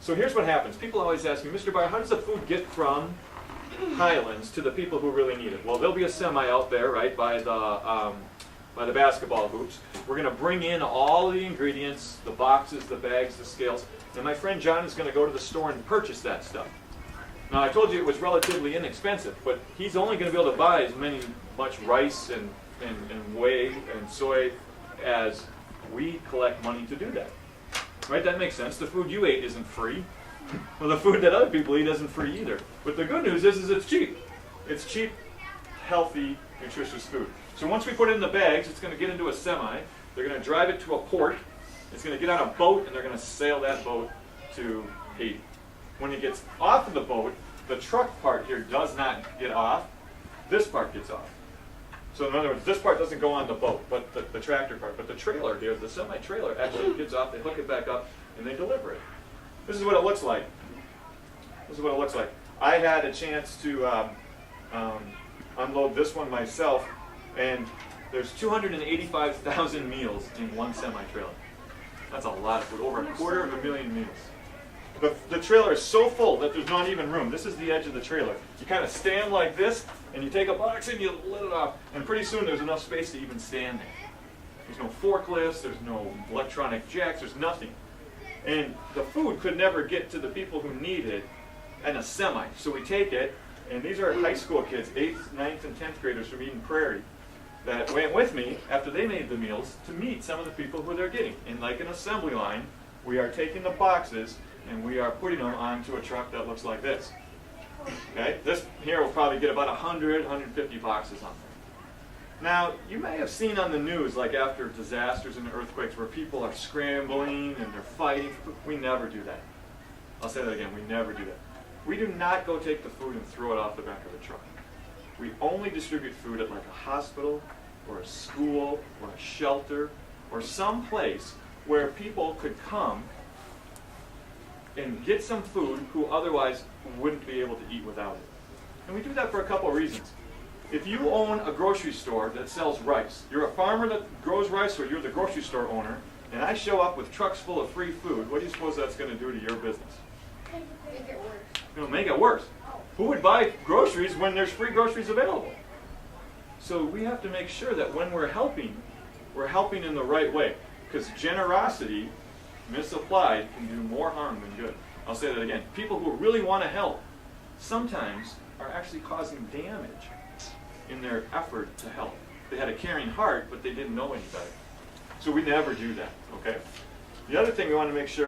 So here's what happens. People always ask me, Mr. Baier, how does the food get from Highlands to the people who really need it? Well, there'll be a semi out there, right, by the basketball hoops. We're going to bring in all the ingredients, the boxes, the bags, the scales, and my friend John is going to go to the store and purchase that stuff. Now, I told you it was relatively inexpensive, but he's only going to be able to buy as much rice and whey and soy as we collect money to do that. Right? That makes sense. The food you ate isn't free. Well, the food that other people eat isn't free either. But the good news is it's cheap. It's cheap, healthy, nutritious food. So once we put it in the bags, it's going to get into a semi. They're going to drive it to a port. It's going to get on a boat, and they're going to sail that boat to Haiti. When it gets off of the boat, the truck part here does not get off. This part gets off. So in other words, this part doesn't go on the boat, but the tractor part. But the trailer here, the semi-trailer, actually gets off. They hook it back up, and they deliver it. This is what it looks like. This is what it looks like. I had a chance to unload this one myself, and there's 285,000 meals in one semi-trailer. That's a lot of food, over 250,000 meals. The trailer is so full that there's not even room. This is the edge of the trailer. You kind of stand like this, and you take a box and you let it off, and pretty soon there's enough space to even stand there. There's no forklifts, there's no electronic jacks, there's nothing. And the food could never get to the people who need it in a semi. So we take it, and these are high school kids, 8th, 9th, and 10th graders from Eden Prairie, that went with me after they made the meals to meet some of the people who they're getting. And like an assembly line, we are taking the boxes and we are putting them onto a truck that looks like this. Okay, this here will probably get about 100, 150 boxes on there. Now, you may have seen on the news, like after disasters and earthquakes, where people are scrambling and they're fighting. We never do that. I'll say that again, we never do that. We do not go take the food and throw it off the back of a truck. We only distribute food at like a hospital or a school or a shelter or some place where people could come and get some food who otherwise wouldn't be able to eat without it. And we do that for a couple of reasons. If you own a grocery store that sells rice, you're a farmer that grows rice or you're the grocery store owner, and I show up with trucks full of free food, what do you suppose that's going to do to your business? Make it worse. It'll make it worse. Who would buy groceries when there's free groceries available? So we have to make sure that when we're helping in the right way. Because generosity, misapplied, can do more harm than good. I'll say that again. People who really want to help sometimes are actually causing damage in their effort to help. They had a caring heart, but they didn't know any better. So we never do that, okay? The other thing we want to make sure